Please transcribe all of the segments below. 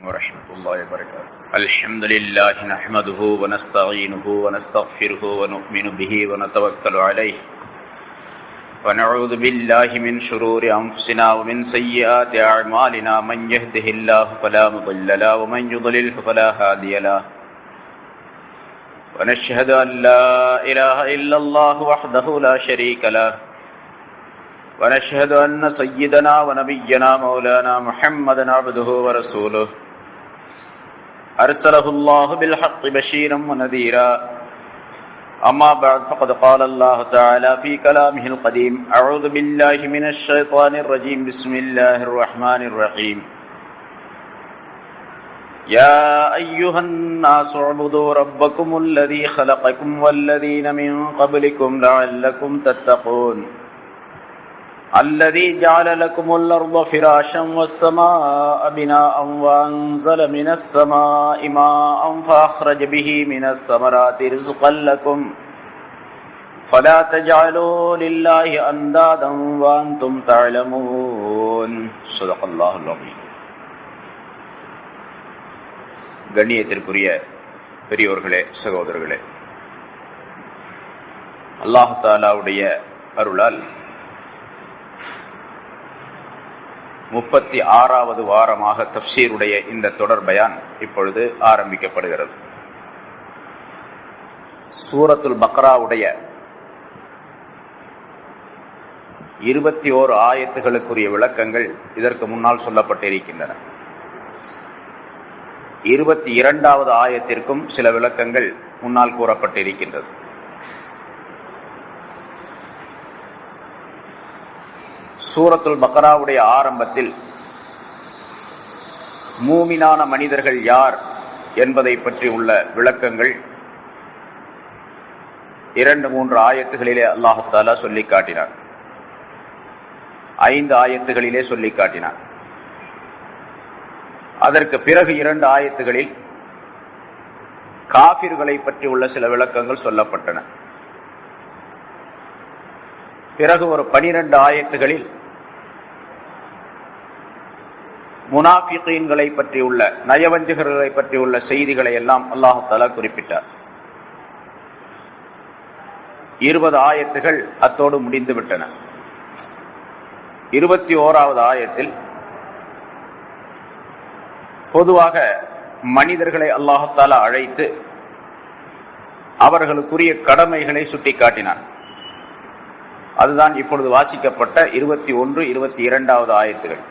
ورحمة الله وبركاته. الحمد لله نحمده ونستعينه ونستغفره ونؤمن به ونتوكل عليه ونعوذ بالله من شرور أنفسنا ومن سيئات أعمالنا من يهده الله فلا مضل له ومن يضلل فلا هادي له ونشهد أن لا إله إلا الله وحده لا شريك له ونشهد أن سيدنا ونبينا مولانا محمدا عبده ورسوله أرسله الله بالحق بشيرا ونذيرا أما بعد فقد قال الله تعالى في كلامه القديم أعوذ بالله من الشيطان الرجيم بسم الله الرحمن الرحيم يا أيها الناس اعبدوا ربكم الذي خلقكم والذين من قبلكم لعلكم تتقون الذي جعل لكم الأرض فراشا والسماء بناء وأنزل من السماء ماء فأخرج به من الثمرات رزقا لكم فلا تجعلوا لله أندادا وأنتم تعلمون صدق الله العظيم. கண்ணியத்திற்குரிய பெரியோர்களே, சகோதரர்களே, அல்லாஹ் தஆலாவுடைய அருளால் 36வது வாரமாக தஃப்சீருடைய இந்த தொடர் பயான் இப்பொழுது ஆரம்பிக்கப்படுகிறது. சூரத்துல் பக்ராவுடைய 21 ஆயத்துகளுக்குரிய விளக்கங்கள் இதற்கு முன்னால் சொல்லப்பட்டிருக்கின்றன. 22வது ஆயத்திற்கும் சில விளக்கங்கள் முன்னால் கூறப்பட்டிருக்கின்றது. சூரத்துல் பக்ராவுடைய ஆரம்பத்தில் மூமினான மனிதர்கள் யார் என்பதை பற்றி உள்ள விளக்கங்கள் 2-3 ஆயத்துகளிலே அல்லாஹ் தஆலா சொல்லி காட்டினார். 5 ஆயத்துகளிலே சொல்லி காட்டினார். அதற்கு பிறகு 2 ஆயத்துகளில் காஃபிர்களை பற்றி உள்ள சில விளக்கங்கள் சொல்லப்பட்டன. பிறகு ஒரு 12 ஆயத்துகளில் முனாஃபிகீன்களை பற்றியுள்ள, நயவஞ்சகர்களை பற்றியுள்ள செய்திகளை எல்லாம் அல்லாஹ் தஆலா குறிப்பிட்டார். 20 ஆயத்துகள் அத்தோடு முடிந்து விட்டன. 21வது ஆயத்தில் பொதுவாக மனிதர்களை அல்லாஹ் தஆலா அழைத்து அவர்களுக்குரிய கடமைகளை சுட்டிக்காட்டினார். அதுதான் இப்பொழுது வாசிக்கப்பட்ட 21, 22வது ஆயத்துகள்.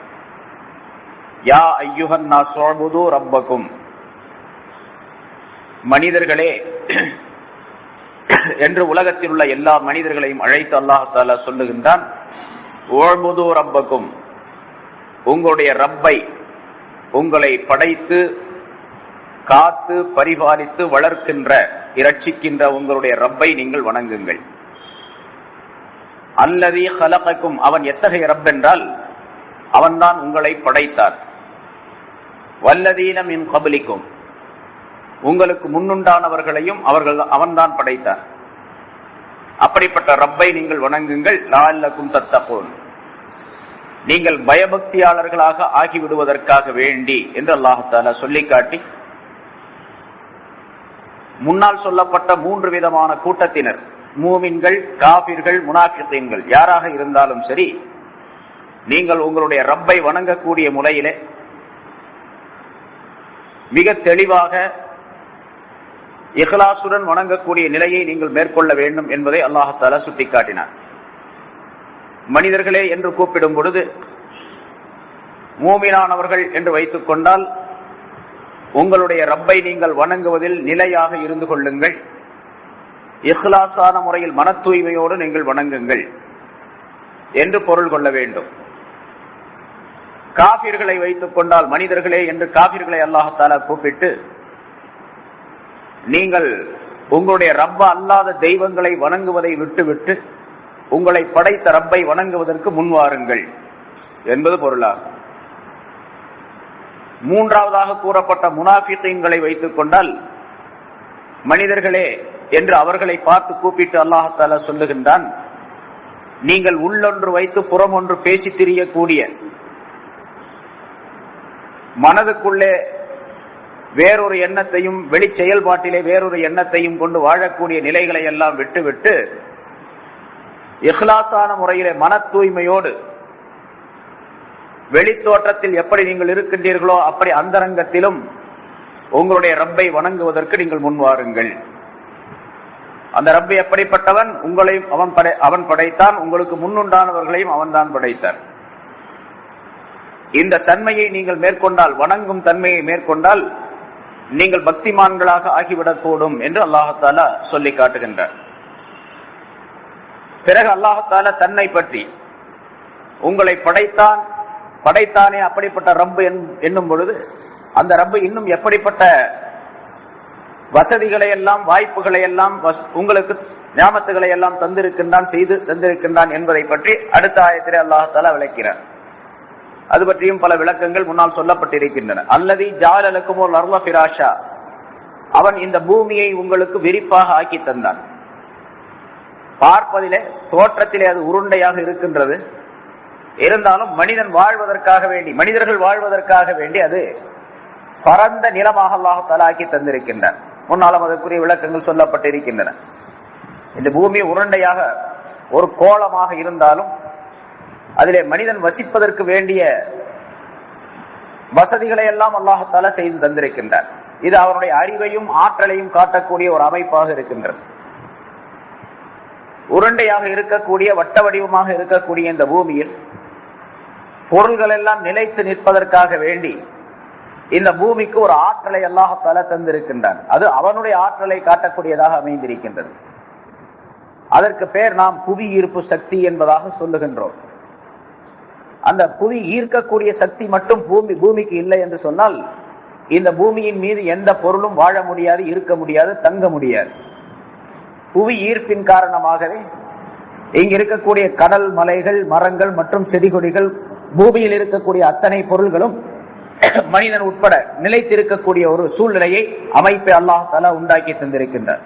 யா அய்யுஹன் நாஸ் உஅ்புது ரப்பக்கும், மனிதர்களே என்று உலகத்தில் உள்ள எல்லா மனிதர்களையும் அழைத்து அல்லாஹ் தஆலா சொல்லுகின்றான். உஅ்புது ரப்பக்கும், உங்களுடைய ரப்பை, உங்களை படைத்து காத்து பரிபாலித்து வளர்க்கின்ற, இரட்சிக்கின்ற உங்களுடைய ரப்பை நீங்கள் வணங்குங்கள். அல்லதி ஹலகக்கும், அவன் எத்தகைய ரப் என்றால் அவன்தான் உங்களை படைத்தார். வல்லதீன மின் கப்லிக்கும், உங்களுக்கு முன்னுண்டானவர்களையும் அவன்தான் படைத்தார். அப்படிப்பட்ட ரப்பை நீங்கள் வணங்குங்கள். லஅல்லக்கும் தத்தகூன், நீங்கள் பயபக்தியாளர்களாக ஆகிவிடுவதற்காக வேண்டி என்று அல்லாஹ் தஆலா சொல்லிக்காட்டி முன்னால் சொல்லப்பட்ட 3 விதமான கூட்டத்தினர், மூமின்கள், காபிர்கள், முனாஃபிகீன்கள், யாராக இருந்தாலும் சரி, நீங்கள் உங்களுடைய ரப்பை வணங்கக்கூடிய முறையிலே மிக தெளிவாக இஹ்லாசுடன் வணங்கக்கூடிய நிலையை நீங்கள் மேற்கொள்ள வேண்டும் என்பதை அல்லாஹ் தஆலா சுட்டிக்காட்டினார். மனிதர்களே என்று கூப்பிடும் பொழுது மூமினானவர்கள் என்று வைத்துக் கொண்டால் உங்களுடைய ரப்பை நீங்கள் வணங்குவதில் நிலையாக இருந்து கொள்ளுங்கள். இஹ்லாஸான முறையில் மன தூய்மையோடு நீங்கள் வணங்குங்கள் என்று பொருள் கொள்ள வேண்டும். காபிர்களை வைத்துக் கொண்டால் மனிதர்களே என்று காபிர்களை அல்லாஹ் தஆலா கூப்பிட்டு நீங்கள் உங்களுடைய ரப்ப அல்லாத தெய்வங்களை வணங்குவதை விட்டுவிட்டு உங்களை படைத்த ரப்பை வணங்குவதற்கு முன்வாருங்கள் என்பது பொருளாகும். 3வதாக கூறப்பட்ட முனாஃபிகீன்களை வைத்துக் கொண்டால் மனிதர்களே என்று அவர்களை பார்த்து கூப்பிட்டு அல்லாஹ் தஆலா சொல்லுகின்றான், நீங்கள் உள்ளொன்று வைத்து புறம் ஒன்று பேசி திரியக்கூடிய, மனதுக்குள்ளே வேறொரு எண்ணத்தையும் வெளி செயல்பாட்டிலே வேறொரு எண்ணத்தையும் கொண்டு வாழக்கூடிய நிலைகளை எல்லாம் விட்டுவிட்டு இஹ்லாஸான முறையிலே மன தூய்மையோடு வெளித்தோற்றத்தில் எப்படி நீங்கள் இருக்கின்றீர்களோ அப்படி அந்தரங்கத்திலும் உங்களுடைய ரப்பை வணங்குவதற்கு நீங்கள் முன்வாருங்கள். அந்த ரப்பை எப்படிப்பட்டவன்? உங்களையும் அவன் படைத்தான், உங்களுக்கு முன்னுண்டானவர்களையும் அவன் தான் படைத்தான். இந்த தன்மையை நீங்கள் மேற்கொண்டால், வணங்கும் தன்மையை மேற்கொண்டால் நீங்கள் பக்திமான்களாக ஆகிவிடக்கூடும் என்று அல்லாஹாலா சொல்லி காட்டுகின்றார். பிறகு அல்லாஹாலா தன்னை பற்றி உங்களை படைத்தானே அப்படிப்பட்ட ரப்பு என்னும் பொழுது அந்த ரப்பு இன்னும் எப்படிப்பட்ட வசதிகளை எல்லாம் வாய்ப்புகளை எல்லாம் உங்களுக்கு ஞாபகத்துகளை எல்லாம் தந்திருக்கின்றான், செய்து தந்திருக்கின்றான் என்பதை பற்றி அடுத்த ஆயத்திலே அல்லாஹாலா விளக்கிறார். அது பற்றியும் பல விளக்கங்கள் முன்னால் சொல்லப்பட்டிருக்கின்றன. அல்லதி ஜாலலக்கும் ஒரு அர்வ ஃபிராஷா, அவன் இந்த பூமியை உங்களுக்கு விரிப்பாக ஆக்கி தந்தான். பார்ப்பதிலே தோற்றத்திலே அது உருண்டையாக இருக்கின்றது. இருந்தாலும் மனிதர்கள் வாழ்வதற்காக வேண்டி அது பரந்த நிலமாக அல்லாஹ் ஆக்கி தந்திருக்கின்றான். முன்னாலும் அதற்குரிய விளக்கங்கள் சொல்லப்பட்டிருக்கின்றன. இந்த பூமி உருண்டையாக ஒரு கோளமாக இருந்தாலும் அதிலே மனிதன் வசிப்பதற்கு வேண்டிய வசதிகளை எல்லாம் அல்லாஹாலா செய்து தந்திருக்கின்றார். இது அவனுடைய அறிவையும் ஆற்றலையும் காட்டக்கூடிய ஒரு அமைப்பாக இருக்கின்றது. உருண்டையாக இருக்கக்கூடிய வட்ட வடிவமாக இருக்கக்கூடிய இந்த பூமியில் பொருள்கள் எல்லாம் நிலைத்து நிற்பதற்காக வேண்டி இந்த பூமிக்கு ஒரு ஆற்றலை அல்லாஹாலா தந்திருக்கின்றான். அது அவனுடைய ஆற்றலை காட்டக்கூடியதாக அமைந்திருக்கின்றது. அதற்கு பெயர் நாம் புவி ஈர்ப்பு சக்தி என்பதாக சொல்லுகின்றோம். அந்த புவி ஈர்க்கக்கூடிய சக்தி மட்டும் பூமிக்கு இல்லை என்று சொன்னால் இந்த பூமியின் மீது எந்த பொருளும் வாழ முடியாது, இருக்க முடியாது, தங்க முடியாது. புவி ஈர்ப்பின் காரணமாகவே இங்கு இருக்கக்கூடிய கடல், மலைகள், மரங்கள் மற்றும் செடி கொடிகள், பூமியில் இருக்கக்கூடிய அத்தனை பொருள்களும் மனிதன் உட்பட நிலைத்திருக்கக்கூடிய ஒரு சூழ்நிலையை அமைப்பை அல்லாஹாலா உண்டாக்கி தந்திருக்கின்றார்.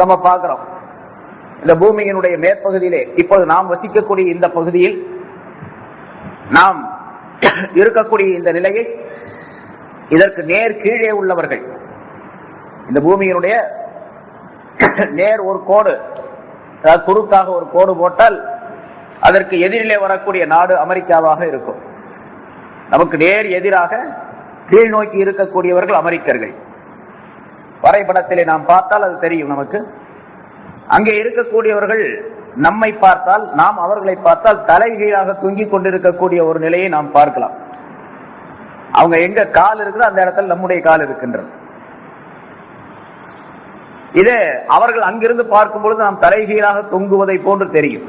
நம்ம பார்க்கிறோம், இந்த பூமியினுடைய மேற்பகுதியிலே இப்போது நாம் வசிக்கக்கூடிய இந்த பகுதியில் நாம் இருக்கக்கூடிய இந்த நிலையை இதற்கு நேர் கீழே உள்ளவர்கள், இந்த பூமியினுடைய நேர் ஒரு கோடு, குறுக்காக ஒரு கோடு போட்டால் அதற்கு எதிரிலே வரக்கூடிய நாடு அமெரிக்காவாக இருக்கும். நமக்கு நேர் எதிராக கீழ் நோக்கி இருக்கக்கூடியவர்கள் அமெரிக்கர்கள். வரைபடத்திலே நாம் பார்த்தால் அது தெரியும் நமக்கு. அங்கே இருக்கக்கூடியவர்கள் நம்மை பார்த்தால், நாம் அவர்களை பார்த்தால் தலைகீழாக தொங்கிக் கொண்டிருக்கக்கூடிய ஒரு நிலையை நாம் பார்க்கலாம். அவங்க எங்க கால் இருக்குதோ அந்த இடத்துல நம்முடைய கால் இருக்கின்றது. இதே அவர்கள் அங்கிருந்து பார்க்கும் பொழுது நாம் தலைகீழாக தொங்குவதை போன்று தெரியும்.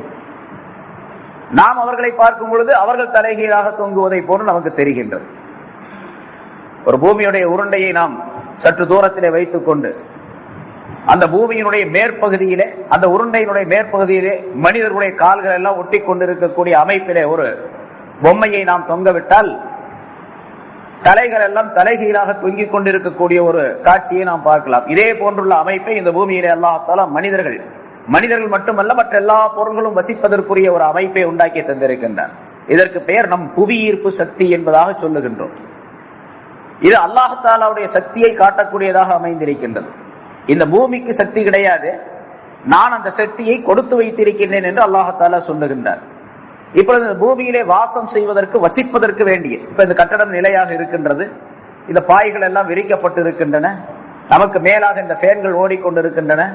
நாம் அவர்களை பார்க்கும் பொழுது அவர்கள் தலைகீழாக தொங்குவதை போன்று நமக்கு தெரிகின்றது. ஒரு பூமியுடைய உருண்டையை நாம் சற்று தூரத்திலே வைத்துக் கொண்டு அந்த பூமியினுடைய மேற்பகுதியிலே, அந்த உருண்டையினுடைய மேற்பகுதியிலே மனிதர்களுடைய கால்கள் எல்லாம் ஒட்டி கொண்டிருக்கக்கூடிய அமைப்பிலே ஒரு பொம்மையை நாம் தொங்கவிட்டால் தலைகள் எல்லாம் தலைகீழாக தொங்கிக் கொண்டிருக்கக்கூடிய ஒரு காட்சியை நாம் பார்க்கலாம். இதே போன்றுள்ள அமைப்பை இந்த பூமியிலே அல்லாஹ்தாலா மனிதர்கள் மட்டுமல்ல மற்ற எல்லா பொருள்களும் வசிப்பதற்குரிய ஒரு அமைப்பை உண்டாக்கி தந்திருக்கின்றார். இதற்கு பெயர் நம் புவி ஈர்ப்பு சக்தி என்பதாக சொல்லுகின்றோம். இது அல்லாஹ்தாலாவுடைய சக்தியை காட்டக்கூடியதாக அமைந்திருக்கின்றது. இந்த பூமிக்கு சக்தி கிடையாது, நான் அந்த சக்தியை கொடுத்து வைத்திருக்கின்றேன் என்று அல்லாஹ்தாலா சொல்லுகின்றார். இப்பொழுது இந்த பூமியிலே வாசம் செய்வதற்கு, வசிப்பதற்கு வேண்டிய, இப்ப இந்த கட்டடம் நிலையாக இருக்கின்றது, இந்த பாய்கள் எல்லாம் விரிக்கப்பட்டு இருக்கின்றன, நமக்கு மேலாக இந்த ஃபேன்கள் ஓடிக்கொண்டிருக்கின்றன,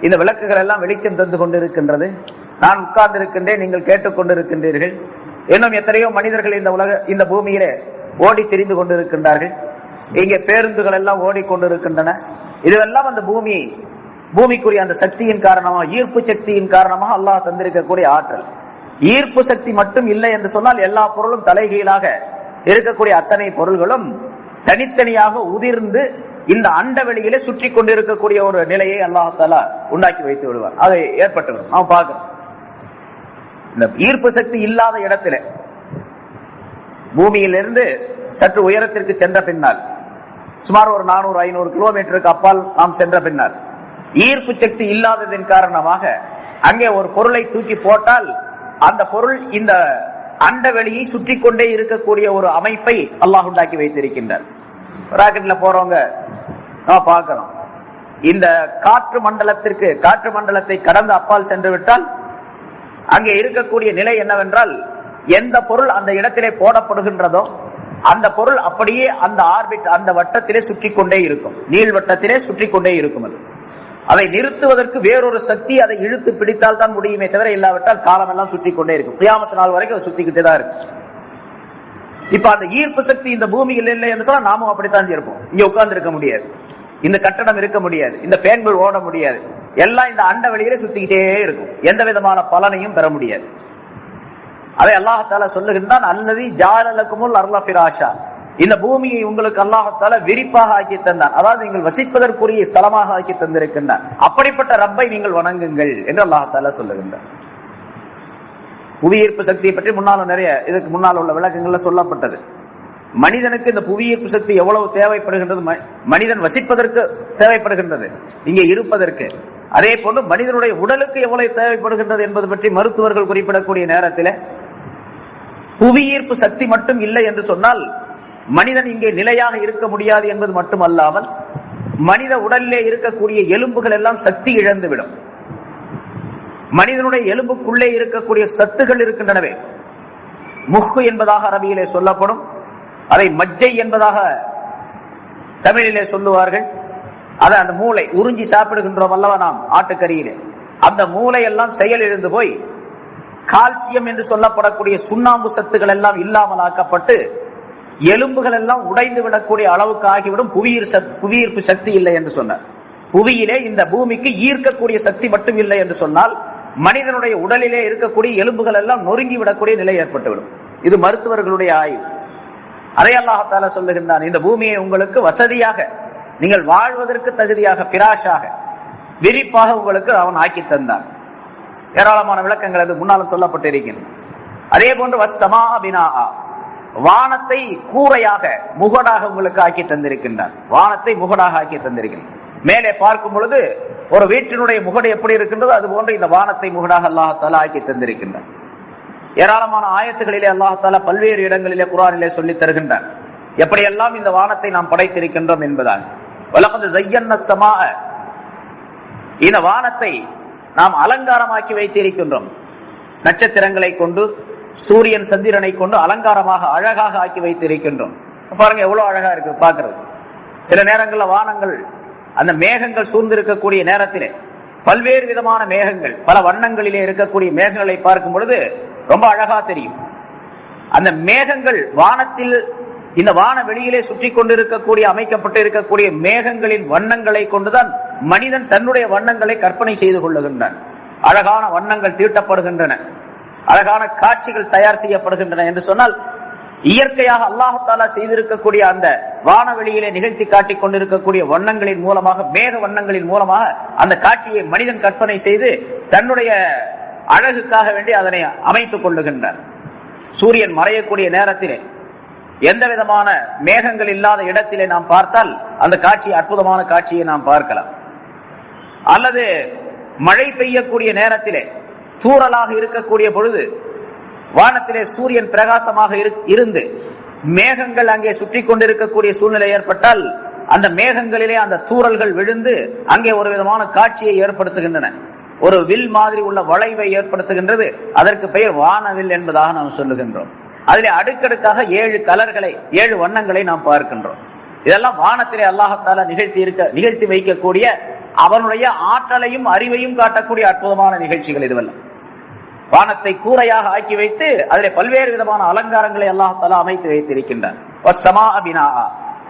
இந்த விளக்குகள் எல்லாம் வெளிச்சம் தந்து கொண்டிருக்கின்றது, நான் உட்கார்ந்து இருக்கின்றேன், நீங்கள் கேட்டுக்கொண்டிருக்கின்றீர்கள். இன்னும் எத்தனையோ மனிதர்கள் இந்த பூமியிலே ஓடி திரிந்து கொண்டிருக்கின்றார்கள். இங்கே பேருந்துகள் எல்லாம் ஓடிக்கொண்டிருக்கின்றன. இதுவெல்லாம் அந்த பூமிக்குரிய அந்த சக்தியின் காரணமாக, ஈர்ப்பு சக்தியின் காரணமாக அல்லாஹ் தந்திருக்கக்கூடிய ஆற்றல். ஈர்ப்பு சக்தி மட்டும் இல்லை என்று சொன்னால் எல்லா பொருளும் தலைகீழாக இருக்கக்கூடிய அத்தனை பொருள்களும் தனித்தனியாக உதிர்ந்து இந்த அண்ட வெளியிலே சுற்றி கொண்டிருக்கக்கூடிய ஒரு நிலையை அல்லாஹ்தாலா உண்டாக்கி வைத்து விடுவார். அதை ஏற்பட்டுவிடும். நாம் பார்க்கிறோம், இந்த ஈர்ப்பு சக்தி இல்லாத இடத்துல பூமியிலிருந்து சற்று உயரத்திற்கு சென்ற பின்னால், சுமார் ஒரு 400-500 கிலோமீட்டருக்கு அப்பால் நாம் சென்ற பின்னால், ஈர்ப்பு சக்தி இல்லாததின் காரணமாக அங்கே ஒரு பொருளை தூக்கி போட்டால் அந்த பொருள் இந்த அண்ட வெளியை சுற்றி கொண்டே இருக்கக்கூடிய ஒரு அமைப்பை அல்லாஹ் உண்டாக்கி வைத்திருக்கின்றார். ராக்கெட்ல போறவங்க நம்ம பார்க்கிறோம். இந்த காற்று மண்டலத்தை கடந்து அப்பால் சென்று விட்டால் அங்கே இருக்கக்கூடிய நிலை என்னவென்றால், எந்த பொருள் அந்த இடத்திலே போடப்படுகின்றதோ அந்த பொருள் அப்படியே அந்த ஆர்பிட், அந்த வட்டத்திலே சுற்றி கொண்டே இருக்கும், நீள்வட்டத்திலே சுற்றி கொண்டே இருக்கும். அதை நிறுத்துவதற்கு வேறொரு சக்தி அதை இழுத்து பிடித்தால் தான் முடியுமே தவிர, இல்லாவிட்டால் காலம் எல்லாம் சுற்றி கொண்டே இருக்கும். கியாமத் நாள் வரைக்கும் அது சுத்திக்கிட்டே தான் இருக்கு. இப்ப அந்த ஈர்ப்பு சக்தி இந்த பூமியில் இல்லை என்று சொன்னா நாமும் அப்படித்தான் இருப்போம். இங்க உட்கார்ந்து இருக்க முடியாது, இந்த கட்டடம் இருக்க முடியாது, இந்த பேன்கள் ஓட முடியாது, எல்லாம் இந்த அண்ட வெளியிலே சுத்திக்கிட்டே இருக்கும், எந்த விதமான பலனையும் பெற முடியாது. அதை அல்லாஹ் தஆலா சொல்லுகின்றான், அல்லதி ஜஅலலகுமுல் அர்ல ஃபிராஷா, இந்த பூமியை உங்களுக்கு அல்லாஹ் தஆலா விரிப்பாக ஆக்கி தந்தான், அதாவது நீங்கள் வசிப்பதற்குரிய ஸ்தலமாக ஆக்கி தந்திருக்கின்றான். அப்படிப்பட்ட ரப்பை நீங்கள் வணங்குங்கள் என்று அல்லாஹ் தஆலா சொல்லுகின்றான். புவியீர்ப்பு சக்தியை பற்றி முன்னாலும் நிறைய இதுக்கு முன்னால் உள்ள விளக்கங்கள்ல சொல்லப்பட்டது. மனிதனுக்கு இந்த புவியீர்ப்பு சக்தி எவ்வளவு தேவைப்படுகின்றது, மனிதன் வசிப்பதற்கு தேவைப்படுகின்றது, இங்கே இருப்பதற்கு. அதே போன்று மனிதனுடைய உடலுக்கு எவ்வளவு தேவைப்படுகின்றது என்பது பற்றி மருத்துவர்கள் குறிப்பிடக்கூடிய நேரத்தில், புவியீர்ப்பு சக்தி மட்டும் இல்லை என்று சொன்னால் மனிதன் இங்கே நிலையாக இருக்க முடியாது என்பது மட்டுமல்லாமல், மனித உடலிலே இருக்கக்கூடிய எலும்புகள் எல்லாம் சக்தி இழந்துவிடும். மனிதனுடைய எலும்புக்குள்ளே இருக்கக்கூடிய சத்துகள் இருக்கின்றனவே, முஹ் என்பதாக அரபியிலே சொல்லப்படும், அதை மஜ்ஜை என்பதாக தமிழிலே சொல்லுவார்கள். அதை அந்த மூளை உறிஞ்சி சாப்பிடுகின்றோம் அல்லவா நாம் ஆட்டுக்கறியிலே, அந்த மூளை எல்லாம் செயல் இழந்து போய் கால்சியம் என்று சொல்லப்படக்கூடிய சுண்ணாம்பு சத்துக்கள் எல்லாம் இல்லாமல் ஆக்கப்பட்டு எலும்புகள் எல்லாம் உடைந்து விடக்கூடிய அளவுக்கு ஆகிவிடும். புவியீர்ப்பு சக்தி இல்லை என்று சொன்னார். புவியிலே இந்த பூமிக்கு ஈர்க்கக்கூடிய சக்தி மட்டும் இல்லை என்று சொன்னால் மனிதனுடைய உடலிலே இருக்கக்கூடிய எலும்புகள் எல்லாம் நொறுங்கி விடக்கூடிய நிலை ஏற்பட்டுவிடும். இது மருத்துவர்களுடைய ஆய்வு. அதை அல்லாஹ் தஆலா சொல்லுகின்றான், இந்த பூமியை உங்களுக்கு வசதியாக, நீங்கள் வாழ்வதற்கு தகுதியாக, பிராஷாக, விரிப்பாக உங்களுக்கு அவன் ஆக்கி தந்தான். ஏராளமான விளக்கங்கள் அது முன்னாலும் சொல்லப்பட்டிருக்கின்றன. அதே போன்று வஸ்ஸமா பினாஆ, வானத்தை கூரையாக, முகடாக உங்களுக்கு ஆக்கி தந்திருக்கின்றான். வானத்தை முகடாக ஆக்கி தந்திருக்கின்றான். மேலே பார்க்கும் பொழுது ஒரு வீட்டினுடைய முகடு எப்படி இருக்கின்றதோ அது போன்று இந்த வானத்தை முகடாக அல்லாஹ் தஆலா ஆக்கி தந்திருக்கின்றான். ஏராளமான ஆயத்துகளிலே அல்லாஹ் தஆலா பல்வேறு இடங்களிலே குர்ஆனிலே சொல்லி தருகின்றான் எப்படியெல்லாம் இந்த வானத்தை நாம் படைத்திருக்கின்றோம் என்பதால். வலகத் ஸய்யன்னா ஸமாஅ, இந்த வானத்தை நாம் அலங்காரமாக்கி வைத்திருக்கின்றோம். நட்சத்திரங்களை கொண்டு, சூரியன் சந்திரனை கொண்டு அலங்காரமாக அழகாக ஆக்கி வைத்திருக்கின்றோம். பாருங்க எவ்வளவு அழகா இருக்கு பார்க்கிறது. சில நேரங்களில் வானங்கள், அந்த மேகங்கள் சூழ்ந்திருக்கக்கூடிய நேரத்திலே பல்வேறு விதமான மேகங்கள், பல வண்ணங்களிலே இருக்கக்கூடிய மேகங்களை பார்க்கும் பொழுது ரொம்ப அழகா தெரியும். அந்த மேகங்கள் வானத்தில், இந்த வான வெளியிலே சுற்றி கொண்டிருக்கக்கூடிய, அமைக்கப்பட்டு இருக்கக்கூடிய மேகங்களின் வண்ணங்களை கொண்டுதான் மனிதன் தன்னுடைய வண்ணங்களை கற்பனை செய்து கொள்ளுகின்றான். அழகான வண்ணங்கள் தீட்டப்படுகின்றன, அழகான காட்சிகள் தயார் செய்யப்படுகின்றன என்று சொன்னால், இயற்கையாக அல்லாஹ் தஆலா செய்திருக்கக்கூடிய அந்த வானவெளியிலே நிகழ்த்தி காட்டிக் கொண்டிருக்கக்கூடிய வண்ணங்களின் மூலமாக, மேக வண்ணங்களின் மூலமாக அந்த காட்சியை மனிதன் கற்பனை செய்து தன்னுடைய அழகுக்காக வேண்டி அதனை அமைத்துக் கொள்ளுகின்றார். சூரியன் மறையக்கூடிய நேரத்திலே எந்த விதமான மேகங்கள் இல்லாத இடத்திலே நாம் பார்த்தால் அந்த காட்சி, அற்புதமான காட்சியை நாம் பார்க்கலாம். அல்லது மழை பெய்யக்கூடிய நேரத்திலே தூறலாக இருக்கக்கூடிய பொழுது வானத்திலே சூரியன் பிரகாசமாக இருந்து மேகங்கள் அங்கே சுற்றி கொண்டிருக்கக்கூடிய சூழ்நிலை ஏற்பட்டால் அந்த மேகங்களிலே அந்த தூறல்கள் விழுந்து அங்கே ஒரு விதமான காட்சியை ஏற்படுத்துகின்றன. ஒரு வில் மாதிரி உள்ள வளைவை ஏற்படுத்துகின்றது. அதற்கு பெயர் வானவில் என்பதாக நாம் சொல்லுகின்றோம். அதிலே அடுக்கடுக்காக 7 கலர்களை, 7 வண்ணங்களை நாம் பார்க்கின்றோம். இதெல்லாம் வானத்திலே அல்லாஹ் தஆலா நிகழ்த்தி வைக்கக்கூடிய அவனுடைய ஆற்றலையும் அறிவையும் காட்டக்கூடிய அற்புதமான நிகழ்ச்சிகள் இதுவெல்லாம். வானத்தை கூரையாக ஆக்கி வைத்து அதிலே பல்வேறு விதமான அலங்காரங்களை அல்லாஹ் தஆலா அமைத்து வைத்திருக்கின்றான்.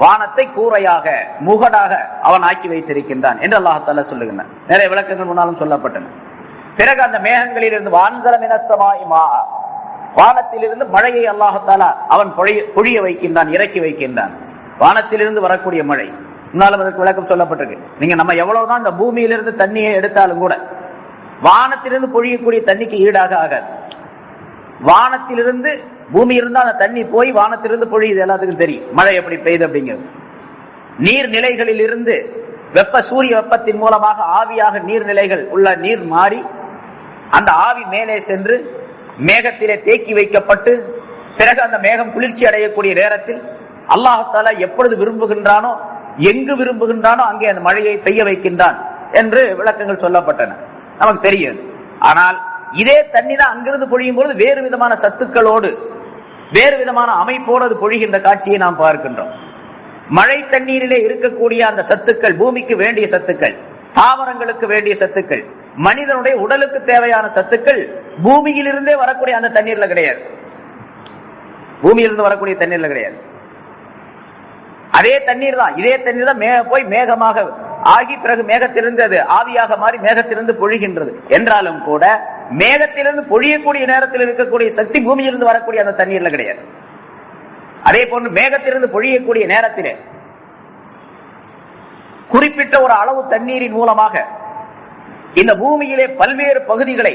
வானத்தை கூரையாக, முகடாக அவன் ஆக்கி வைத்திருக்கின்றான் என்று அல்லாஹ் தஆலா சொல்லுகின்றான். நிறைய விளக்கங்கள் முன்னாலும் சொல்லப்பட்டன. பிறகு அந்த மேகங்களில் இருந்து வானத்திலிருந்து மழையை அல்லாஹ் தஆலா அவன் பொழிய வைக்கின்றான், இறக்கி வைக்கின்றான். வானத்திலிருந்து வரக்கூடிய மழை முன்னாலும் அதற்கு விளக்கம் சொல்லப்பட்டிருக்கு. நீங்க நம்ம எவ்வளவுதான் இந்த பூமியிலிருந்து தண்ணியை எடுத்தாலும் கூட வானத்திலிருந்து பொழியக்கூடிய தண்ணிக்கு ஈடாக ஆகாது. வானத்திலிருந்து, பூமி இருந்தா அந்த தண்ணி போய் வானத்திலிருந்து பொழியுது, எல்லாத்துக்கும் தெரியும் மழை எப்படி பெய்யுது அப்படிங்கிறது. நீர்நிலைகளில் இருந்து சூரிய வெப்பத்தின் மூலமாக ஆவியாக நீர்நிலைகள் உள்ள நீர் மாறி அந்த ஆவி மேலே சென்று மேகத்திலே தேக்கி வைக்கப்பட்டு பிறகு அந்த மேகம் குளிர்ச்சி அடையக்கூடிய நேரத்தில் அல்லாஹ் தஆலா எப்பொழுது விரும்புகின்றானோ, எங்கு விரும்புகின்றானோ அங்கே அந்த மழையை பெய்ய வைக்கின்றான் என்று விளக்கங்கள் சொல்லப்பட்டன, நமக்கு தெரியும். ஆனால் இதே தண்ணி தான் அங்கிருந்து பொழியும் பொழுது வேறு விதமான சத்துக்களோடு, வேறு விதமான அமைப்போடு அது பொழிகின்ற காட்சியை நாம் பார்க்கின்றோம். மழை தண்ணீரிலே இருக்கக்கூடிய அந்த சத்துக்கள், பூமிக்கு வேண்டிய சத்துக்கள், தாவரங்களுக்கு வேண்டிய சத்துக்கள், மனிதனுடைய உடலுக்கு தேவையான சத்துக்கள் பூமியிலிருந்தே வரக்கூடிய அந்த தண்ணீர்ல கிடையாது. பூமியிலிருந்து வரக்கூடிய தண்ணீர்ல கிடையாது. அதே தண்ணீர் தான், இதே தண்ணீர் தான் போய் மேகமாக ஆகி பிறகு மேகத்திலிருந்து அது ஆவியாக மாறி மேகத்திலிருந்து பொழிகின்றது. என்றாலும் கூட மேகத்திலிருந்து பொழியக்கூடிய நேரத்தில் இருக்கக்கூடிய சக்தி பூமியிலிருந்து வரக்கூடிய அந்த தண்ணீர்ல கிடையாது. அதே போன்று மேகத்திலிருந்து பொழியக்கூடிய நேரத்திலே குறிப்பிட்ட ஒரு அளவு தண்ணீரின் மூலமாக இந்த பூமியிலே பல்வேறு பகுதிகளை,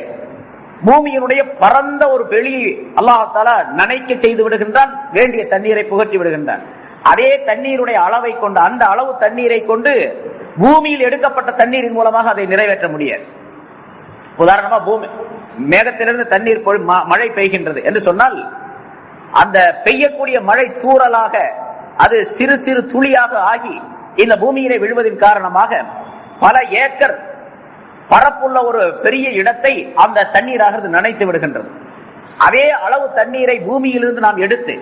பூமியினுடைய பரந்த ஒரு வெளியை அல்லாஹ் தஆலா நனைக்க செய்து விடுகின்றான், வேண்டிய தண்ணீரை புகட்டி விடுகின்றான். அதே தண்ணீருடைய அளவை கொண்டு, அந்த அளவு தண்ணீரை கொண்டு பூமியில் எடுக்கப்பட்ட தண்ணீரின் மூலமாக அதை நிறைவேற்ற முடியாது. உதாரணமா பூமி மேகத்திலிருந்து தண்ணீர் மழை பெய்கின்றது என்று சொன்னால், அந்த பெய்யக்கூடிய மழை தூறலாக அது சிறு சிறு துளியாக ஆகி இந்த பூமியிலே விழுவதன் காரணமாக பல ஏக்கர் பரப்புள்ள ஒரு பெரிய இடத்தை அந்த தண்ணீராக நனைத்து விடுகின்றது. அதே அளவு தண்ணீரை பூமியிலிருந்து நாம் எடுத்து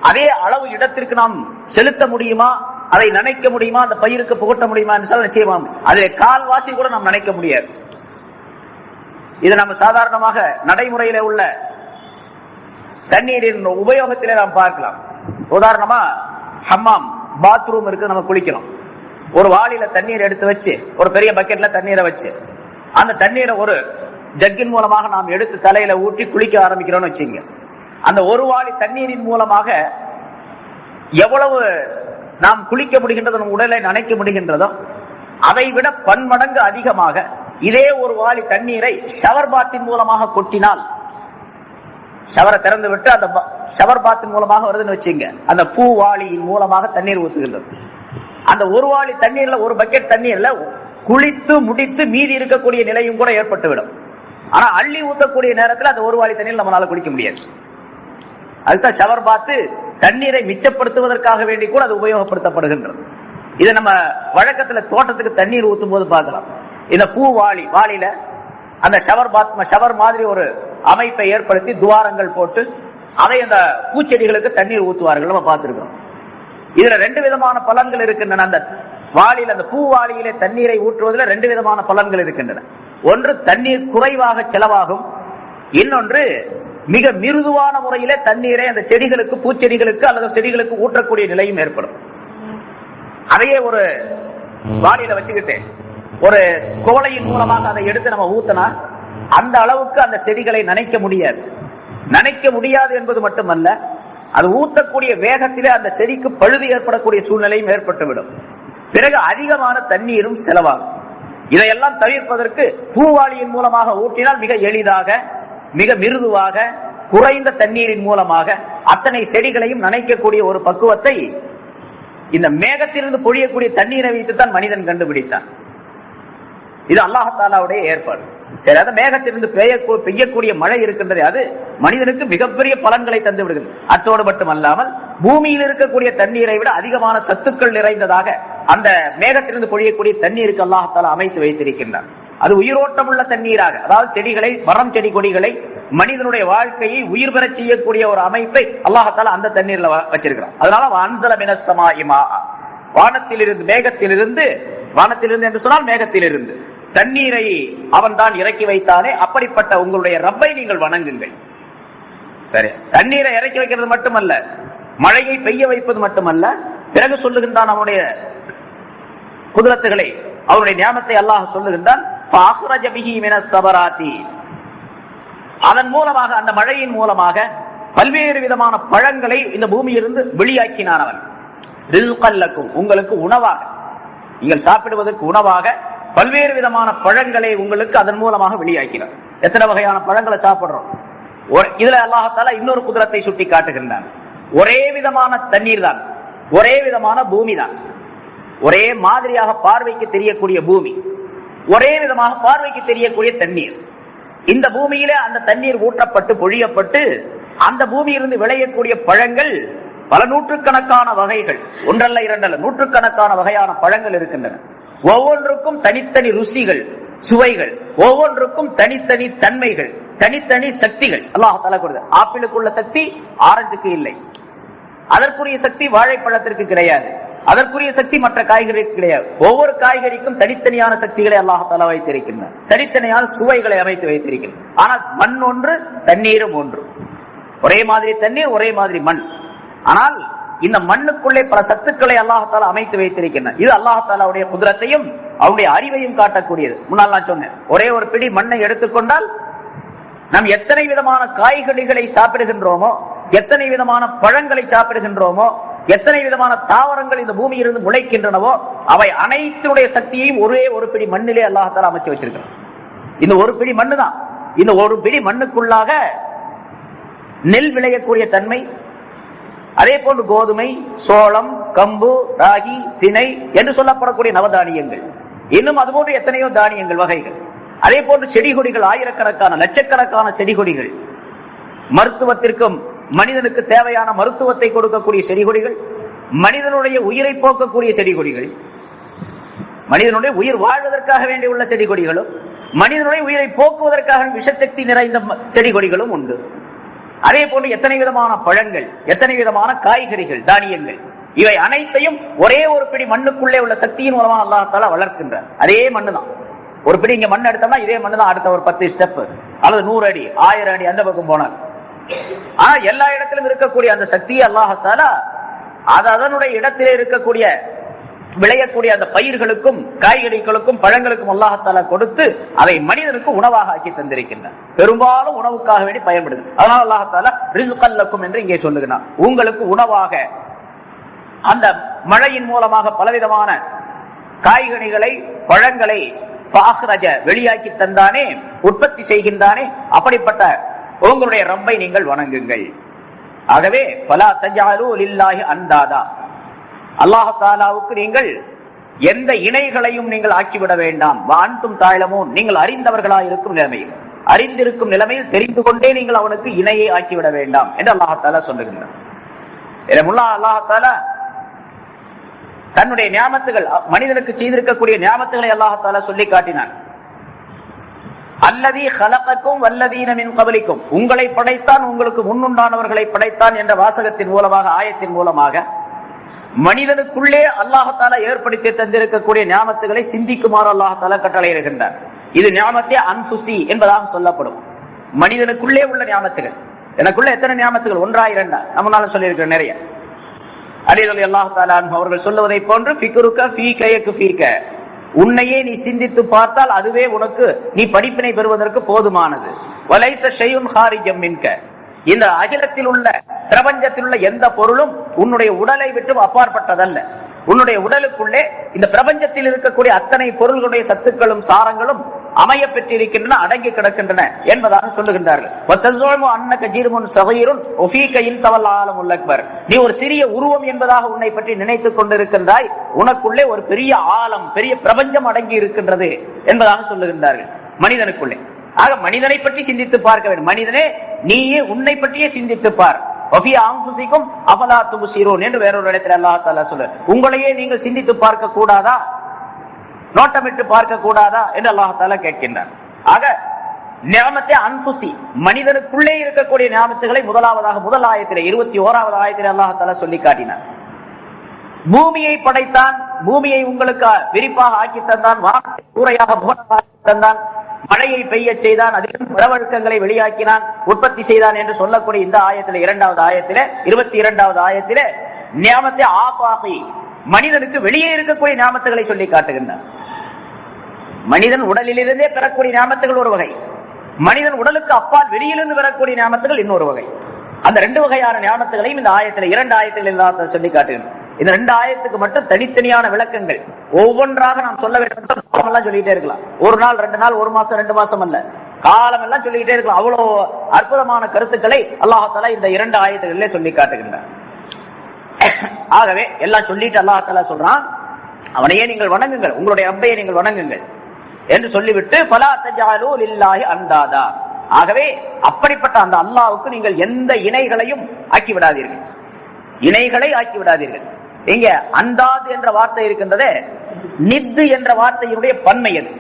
அதே அளவு இடத்திற்கு நாம் செலுத்த முடியுமா, அதை நனைக்க முடியுமா, அந்த பயிருக்கு புகட்ட முடியுமா என்று நிச்சயமா அதிலே கால்வாசி கூட நாம் நனைக்க முடியாது. இது நம்ம சாதாரணமாக நடைமுறையில உள்ள தண்ணீரின் உபயோகத்திலே நாம் பார்க்கலாம். உதாரணமா ஹம்மாம், பாத்ரூம் இருக்கு, நம்ம குளிக்கலாம். ஒரு வாளியில தண்ணீர் எடுத்து வச்சு, ஒரு பெரிய பக்கெட்ல தண்ணீரை வச்சு, அந்த தண்ணீரை ஒரு ஜக்கின் மூலமாக நாம் எடுத்து தலையில ஊற்றி குளிக்க ஆரம்பிக்கிறோம்னு வச்சுங்க. அந்த ஒரு வாளி தண்ணீரின் மூலமாக எவ்வளவு நாம் குளிக்க முடிகின்றதோ, நம் உடலை நனைக்க முடிகின்றதோ அதை விட பன்மடங்கு அதிகமாக இதே ஒரு வாளி தண்ணீரை ஷவர் பாத்தின் மூலமாக கொட்டினால், ஷவரை திறந்து விட்டு அந்த ஷவர் பாத்தின் மூலமாக வருதுன்னு வச்சுங்க, அந்த பூ வாளியின் மூலமாக தண்ணீர் ஊற்றுகின்றது. அந்த ஒரு வாளி தண்ணீர்ல, ஒரு பக்கெட் தண்ணீர்ல குளித்து முடித்து மீதி இருக்கக்கூடிய நிலையும் கூட ஏற்பட்டுவிடும். ஆனா அள்ளி ஊற்றக்கூடிய நேரத்தில் அந்த ஒரு வாளி தண்ணீர் நம்மளால குளிக்க முடியாது. அதுதான் ஷவர் பாத்து தண்ணீரை மிச்சப்படுத்துவதற்காக வேண்டி கூட அது உபயோகப்படுத்தப்படுகின்றது. இதை நம்ம வழக்கத்துல தோட்டத்துக்கு தண்ணீர் ஊற்றும் போது பார்க்கலாம். இந்த பூ வாளியில அந்த ஷவர் மாதிரி ஒரு அமைப்பை ஏற்படுத்தி துவாரங்கள் போட்டு அதை அந்த பூச்செடிகளுக்கு தண்ணீர் ஊற்றுவார்கள், நம்ம பார்த்திருக்கிறோம். இதுல ரெண்டு விதமான பலன்கள் இருக்கின்றன. அந்த வாளியில், அந்த பூ வாளியிலே தண்ணீரை ஊற்றுவதில் ரெண்டு விதமான பலன்கள் இருக்கின்றன. ஒன்று தண்ணீர் குறைவாக செலவாகும், இன்னொன்று மிக மிருதுவான முறையிலே தண்ணீரை அந்த செடிகளுக்கு, பூச்செடிகளுக்கு அல்லது செடிகளுக்கு ஊற்றக்கூடிய நிலையும் ஏற்படும். அதையே ஒரு வாளியில வச்சுக்கிட்டு ஒரு கோலையின் மூலமாக அதை எடுத்து நம்ம ஊத்தினா அந்த அளவுக்கு அந்த செடிகளை நனைக்க முடியாது. நனைக்க முடியாது என்பது மட்டுமல்ல, அது ஊற்றக்கூடிய வேகத்திலே அந்த செடிக்கு பழுது ஏற்படக்கூடிய சூழ்நிலையும் ஏற்பட்டுவிடும். பிறகு அதிகமான தண்ணீரும் செலவாகும். இதையெல்லாம் தவிர்ப்பதற்கு பூவாளியின் மூலமாக ஊற்றினால் மிக எளிதாக, மிக மிருதுவாக, குறைந்த தண்ணீரின் மூலமாக அத்தனை செடிகளையும் நனைக்கக்கூடிய ஒரு பக்குவத்தை இந்த மேகத்திலிருந்து பொழியக்கூடிய தண்ணீரை வைத்துத்தான் மனிதன் கண்டுபிடித்தான். இது அல்லாஹ் தஆலாவுடைய ஏற்பாடு. சரி, மேகத்திலிருந்து பெய்யக்கூடிய மழை இருக்கின்றது, அது மனிதனுக்கு மிகப்பெரிய பலன்களை தந்து விடுகிறது. அத்தோடு மட்டுமல்லாமல் பூமியில் இருக்கக்கூடிய தண்ணீரை விட அதிகமான சத்துக்கள் நிறைந்ததாக அந்த மேகத்திலிருந்து பொழியக்கூடிய தண்ணீருக்கு அல்லாஹ் தஆலா அமைத்து வைத்திருக்கின்றான். அது உயிரோட்டம் உள்ள தண்ணீராக, அதாவது செடிகளை, மரம் செடி கொடிகளை, மனிதனுடைய வாழ்க்கையை உயிர் பெற செய்யக்கூடிய ஒரு அமைப்பை அல்லாஹ் தஆலா அந்த தண்ணீர்ல வச்சிருக்கிறான். அதனால அன்ஸல மினஸ் ஸமாஇ மாஅ, வானத்திலிருந்து, மேகத்திலிருந்து, வானத்திலிருந்து என்று சொன்னால் மேகத்திலிருந்து தண்ணீரை அவன் தான் இறக்கி வைத்தானே, அப்படிப்பட்ட உங்களுடைய ரப்பை நீங்கள் வணங்குங்கள். சரி, தண்ணீரை இறக்கி வைக்கிறது மட்டுமல்ல, மழையை பெய்ய வைப்பது மட்டுமல்ல, பிறகு சொல்லுகின்றான் அவனுடைய குதிரத்துகளை, அவருடைய ஞானத்தை அல்லாஹ் சொல்லுகின்றான். அதன் மூலமாக, அந்த மழையின் மூலமாக பல்வேறு விதமான பழங்களை இந்த பூமியிலிருந்து வெளியாக்கினான் அவன். ரிஸ்கன் லக்கும், உங்களுக்கு உணவாக, நீங்கள் சாப்பிடுவதற்கு உணவாக பல்வேறு விதமான பழங்களை உங்களுக்கு அதன் மூலமாக வெளியாக்கினார். எத்தனை வகையான பழங்களை சாப்பிடுறோம். இதுல அல்லாஹ் தஆலா இன்னொரு குதிரத்தை சுட்டி காட்டுகின்றான். ஒரே விதமான தண்ணீர் தான், ஒரே விதமான பூமி தான், ஒரே மாதிரியாக பார்வைக்கு தெரியக்கூடிய பூமி, ஒரே விதமாக பார்வைக்கு தெரியக்கூடிய தண்ணீர். இந்த பூமியிலே அந்த தண்ணீர் ஊற்றப்பட்டு பொழியப்பட்டு அந்த பூமியிலிருந்து விளையக்கூடிய பழங்கள் பல நூற்றுக்கணக்கான வகைகள், ஒன்றல்ல இரண்டல்ல, நூற்றுக்கணக்கான வகையான பழங்கள் இருக்கின்றன. ஒவ்வொன்றுக்கும் தனித்தனி ருசிகள், சுவைகள், ஒவ்வொன்றுக்கும் தனித்தனி தன்மைகள், தனித்தனி சக்திகள் அல்லாஹ் தஆலா கொடுத்தார். ஆப்பிளுக்குள்ள சக்தி ஆரஞ்சுக்கு இல்லை, அதற்குரிய சக்தி வாழைப்பழத்திற்கு கிடையாது, அதற்குரிய சக்தி மற்ற காய்கறிக்கு கிடையாது. ஒவ்வொரு காய்கறிக்கும் தனித்தனியான சக்திகளை அல்லாஹ் தஆலா வைத்திருக்கின்றார், தனித்தனியான சுவைகளை அமைத்து வைத்திருக்கின்றார். ஆனால் மண் ஒன்று, தண்ணீரும் ஒன்று. ஒரே மாதிரி தண்ணீர், ஒரே மாதிரி மண். ஆனால் இந்த மண்ணுக்குள்ளே பல சத்துக்களை அல்லாஹ் தஆலா அமைத்து வைத்திருக்கின்றார். இது அல்லாஹ் தஆலாவுடைய குதிரத்தையும் அவருடைய அறிவையும் காட்டக்கூடியது. முன்னால் நான் சொன்னேன், ஒரே ஒரு பிடி மண்ணை எடுத்துக்கொண்டால் நாம் எத்தனை விதமான காய்கறிகளை சாப்பிடுகின்றோமோ, எத்தனை விதமான பழங்களை சாப்பிடுகின்றோமோ, எத்தனை விதமான தாவரங்கள் இந்த பூமியிலிருந்து முளைக்கின்றனவோ, அவை அனைத்துடைய சக்தியையும் ஒரே ஒரு பிடி மண்ணிலே அல்லாஹ் தஆலா அமைச்சு வச்சிருக்கிறார். இந்த ஒரு பிடி மண்ணு தான். இந்த ஒரு பிடி மண்ணுக்குள்ளாக நெல் விளையக்கூடிய தன்மை, அதே போன்று கோதுமை, சோளம், கம்பு, ராகி, திணை என்று சொல்லப்படக்கூடிய நவதானியங்கள், இன்னும் அதுபோன்று எத்தனையோ தானியங்கள் வகைகள், அதே போன்று செடி கொடிகள், ஆயிரக்கணக்கான லட்சக்கணக்கான செடி கொடிகள், மருத்துவத்திற்கும் மனிதனுக்கு தேவையான மருத்துவத்தை கொடுக்கக்கூடிய செடி கொடிகள், மனிதனுடைய உயிரை போக்கக்கூடிய செடி கொடிகள், மனிதனுடைய உயிர் வாழ்வதற்காக வேண்டிய உள்ள செடி கொடிகளும், மனிதனுடைய உயிரை போக்குவதற்காக விஷசக்தி நிறைந்த செடி கொடிகளும் உண்டு. அதே போன்று எத்தனை விதமான பழங்கள், எத்தனை விதமான காய்கறிகள், தானியங்கள், இவை அனைத்தையும் ஒரே ஒரு பிடி மண்ணுக்குள்ளே உள்ள சக்தியின் மூலமாக அல்லாஹ் தஆலா வளர்க்கின்றார். அதே மண்ணு தான். ஒரு பிடி இங்க மண் எடுத்தோம்னா இதே மண்ணு தான் அடுத்த ஒரு 10 ஸ்டெப் அல்லது 100 அடி 1000 அடி அந்த பக்கம் போனார். ஆனா எல்லா இடத்திலும் இருக்கக்கூடிய அந்த சக்தியை அல்லாஹ் தஆலா அது அதனுடைய இடத்திலே இருக்கக்கூடிய விளையக்கூடிய அந்த பயிர்களுக்கும் காய்கறிகளுக்கும் பழங்களுக்கும் அல்லாஹ் தஆலா கொடுத்து அதை மனிதனுக்கு உணவாக ஆக்கி தந்திருக்கின்றார். பெரும்பாலும் உணவுக்காக வேண்டி பயன்படுது. அதனால அல்லாஹ் தஆலா ரிஸ்கன் லக்கும் என்று இங்கே சொல்லுகிறார், உங்களுக்கு உணவாக அந்த மழையின் மூலமாக பலவிதமான காய்கறிகளை பழங்களை பாஹ்ரஜ வெளியாக்கி தந்தானே, உற்பத்தி செய்கின்றானே, அப்படிப்பட்ட உங்களுடைய ரப்பை நீங்கள் வணங்குங்கள். ஆகவே ஃபலா தஜஅலூ லில்லாஹி அன்தாதா, அல்லாஹ் தஆலாவுக்கு நீங்கள் எந்த இணைகளையும் நீங்கள் ஆக்கிவிட வேண்டாம். வஅன்தும் தஅலமூன், நீங்கள் அறிந்தவர்களாக இருக்கும் நிலைமையில், அறிந்திருக்கும் நிலைமையில் தெரிந்து கொண்டே நீங்கள் அவனுக்கு இணையை ஆக்கிவிட வேண்டாம் என்று அல்லாஹ் தஆலா சொல்லுகின்றார். அல்லாஹ் தஆலா தன்னுடைய நியாமத்துகள், மனிதனுக்கு செய்திருக்கக்கூடிய நியாமத்துகளை அல்லாஹ் தஆலா சொல்லி காட்டினான். அல்லதி ஹலகக்கும் வல்லதீன மின் கபலிக்கும், உங்களை படைத்தான், உங்களுக்கு முன்னுண்டானவர்களை படைத்தான் என்ற வாசகத்தின் மூலமாக, ஆயத்தின் மூலமாக மனிதனுக்குள்ளே அல்லாஹ் தஆலா ஏற்படுத்தி தந்திருக்கக்கூடிய நியாமத்துகளை சிந்திக்குமாறு அல்லாஹ் தஆலா கட்டளையிடுகின்றார். இது நியாமத்தே அன்ஃபுஸி என்பதாக சொல்லப்படும். மனிதனுக்குள்ளே உள்ள நியாமத்துகள். எனக்குள்ள எத்தனை நியாமத்துகள்? 1 2 நம்மளால சொல்லியிருக்கிற நிறைய. அலி ரலியல்லாஹு தஆலா அன்ஹு அவர்கள் சொல்லுவதை போன்று ஃபிக்ருக ஃபீக யக்ஃபீக, உன்னையே நீ சிந்தித்து பார்த்தால் அதுவே உனக்கு நீ படிப்பினை பெறுவதற்கு போதுமானது. வலைஸ ஷைஉன் ஹாரிஜம் மின்க, இந்த அகிலத்தில் உள்ள பிரபஞ்சத்தில் உள்ள எந்த பொருளும் உன்னுடைய உடலை விட்டு அப்பாற்பட்டதல்ல. உன்னுடைய உடலுக்குள்ளே இந்த பிரபஞ்சத்தில் இருக்கக்கூடிய அத்தனை பொருள்களுடைய சத்துக்களும் சாரங்களும் அமைய பெற்றிருக்கின்றன, அடங்கி கிடக்கின்றன என்பதாக சொல்லுகின்றார்கள். நீ ஒரு சிறிய உருவம் என்பதாக உன்னை பற்றி நினைத்துக் கொண்டிருக்கின்றாய், உனக்குள்ளே ஒரு பெரிய ஆழம், பெரிய பிரபஞ்சம் அடங்கி இருக்கின்றது என்பதாக சொல்லுகின்றார்கள் மனிதனுக்குள்ளே. ஆக மனிதனை பற்றி சிந்தித்து பார்க்க வேண்டும். மனிதனே நீயே உன்னை பற்றியே சிந்தித்து பார். என்று வேறொரு இடத்தில் அல்லாஹ் தஆலா சொல்ல, உங்களையே நீங்கள் சிந்தித்து பார்க்க கூடாதா, நோட்டமிட்டு பார்க்க கூடாதா என்று அல்லாஹ் தஆலா கேட்கின்றார். ஆக நியாமத்தே அன்ஃபுஸி, மனிதனுக்குள்ளே இருக்கக்கூடிய நியாமத்துகளை முதலாவதாக முதல் ஆயத்திலே 21வது ஆயத்திலே அல்லாஹ் தஆலா சொல்லி காட்டினார். பூமியை படைத்தான், பூமியை உங்களுக்கு விரிப்பாக ஆக்கி தந்தான், வானத்தை கூரையாக தந்தான், மழையை பெய்ய செய்தான், அதிலும் பிறவழுக்கங்களை வெளியாக்கினான், உற்பத்தி செய்தான் என்று சொல்லக்கூடிய இந்த ஆயத்திலே 2வது ஆயத்திலே 22வது ஆயத்திலே நியாமத்தை ஆபாகி, மனிதனுக்கு வெளியே இருக்கக்கூடிய நியாமத்துகளை சொல்லி காட்டுகின்றார். மனிதன் உடலிலிருந்தே பெறக்கூடிய நியாமத்துகள் ஒரு வகை, மனிதன் உடலுக்கு அப்பால் வெளியிலிருந்து பெறக்கூடிய நியாமத்துகள் இன்னொரு வகை. அந்த 2 வகையான நியாமத்துகளையும் இந்த ஆயத்தில் 2 ஆயத்தில் சொல்லி காட்டுகின்றனர். இந்த 2 ஆயத்துக்கு மட்டும் தனித்தனியான விளக்கங்கள் ஒவ்வொன்றாக நாம் சொல்ல வேண்டும். சொல்லிட்டே இருக்கலாம், 1 நாள் 2 நாள் 1 மாசம் 2 மாசம் அல்ல, காலம் எல்லாம் சொல்லிக்கிட்டே இருக்கலாம். அவ்வளவு அற்புதமான கருத்துக்களை அல்லாஹ் தஆலா இந்த 2 ஆயத்துகளிலே சொல்லி காட்டுகின்றார். ஆகவே எல்லாம் சொல்லிட்டு அல்லாஹ் தஆலா சொல்றான், அவனையே நீங்கள் வணங்குங்கள், உங்களுடைய ரப்பையை நீங்கள் வணங்குங்கள் என்று சொல்லிவிட்டு ஃபலா தஜஅலூ லில்லாஹி அன்தாதா, ஆகவே அப்படிப்பட்ட அந்த அல்லாஹ்வுக்கு நீங்கள் எந்த இணைகளையும் ஆக்கி விடாதீர்கள். இணைகளை ஆக்கி விடாதீர்கள். இங்க அந்தாது என்ற வார்த்தை இருக்கின்றதே, நித்து என்ற வார்த்தையினுடைய பன்மை அது.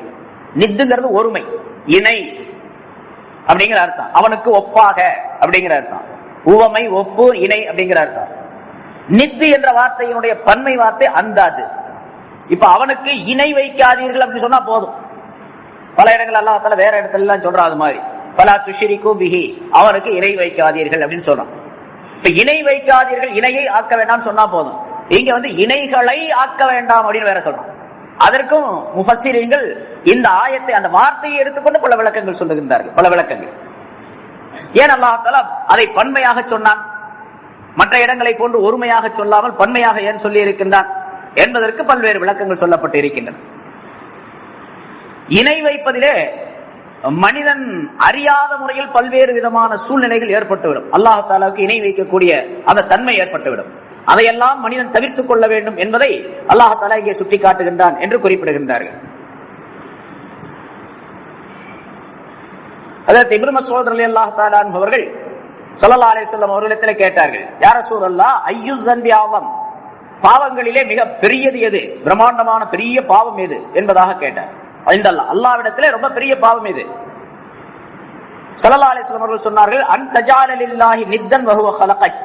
நித்துங்கிறது ஒருமை, இணை அப்படிங்கிற அர்த்தம். அவனுக்கு ஒப்பாக அப்படிங்கிற அர்த்தம். உவமை, ஒப்பு, இணை அப்படிங்கிற அர்த்தம். நித்து என்ற வார்த்தையினுடைய பன்மை வார்த்தை அந்தாது. இப்ப அவனுக்கு இணை வைக்காதீர்கள் அப்படி சொன்னா போதும். பல இடங்கள் அல்லாஹ் தஆலா வேற இடத்துல எல்லாம் சொல்றான் அது மாதிரி, பலா துஷ்ரிகு பிஹி, அவனுக்கு இணை வைக்காதீர்கள் அப்படின்னு சொல்றான். இப்ப இணை வைக்காதீர்கள், இணையை ஆக்க வேண்டாம் சொன்னா போதும். இங்க இணைகளை ஆக்க வேண்டாம் அப்படின்னு வேற சொல்றான். அதற்கும் முஃபஸ்ஸிரீன்கள் இந்த ஆயத்தை, அந்த வார்த்தையை எடுத்துக்கொண்டு பல விளக்கங்கள் சொல்லுகின்றார்கள். பல விளக்கங்கள். ஏன் அல்லாஹ் தஆலா அதை பன்மையாக சொன்னான், மற்ற இடங்களை போன்று ஒருமையாக சொல்லாமல் பன்மையாக ஏன் சொல்லி இருக்கின்றான் என்பதற்கு பல்வேறு விளக்கங்கள் சொல்லப்பட்டு இருக்கின்றன. இணை வைப்பதிலே மனிதன் அறியாத முறையில் பல்வேறு விதமான சூழ்நிலைகள் ஏற்பட்டுவிடும். அல்லாஹ் தஆலாவுக்கு இணை வைக்கக்கூடிய அந்த தன்மை ஏற்பட்டுவிடும். அதையெல்லாம் மனிதன் தவிர்த்துக் கொள்ள வேண்டும் என்பதை அல்லாஹ் தஆலா இங்கே சுட்டிக்காட்டுகின்றான் என்று குறிப்பிடுகின்றார்கள். அதற்கு இப்னு மஸ்ஊத் ரலியல்லாஹு தஆலா அன்ஹு அவர்கள் ஸல்லல்லாஹு அலைஹி வஸல்லம் அவர்களிடத்தில் கேட்டார்கள், யா ரசூலல்லாஹ், அய்யு ஸன்பி அஸம், பாவங்களிலே மிக பெரியது எது, பிரம்மாண்டமான பெரிய பாவம் எது என்பதாக கேட்டார். அல்லாஹ்விடத்திலே ரொம்ப பெரிய பாவம் எது? ஸல்லல்லாஹு அலைஹி வஸல்லம் அவர்கள் சொன்னார்கள், அன் தஜால லில்லாஹி நித்தன் வ ஹுவ ஹலகக்,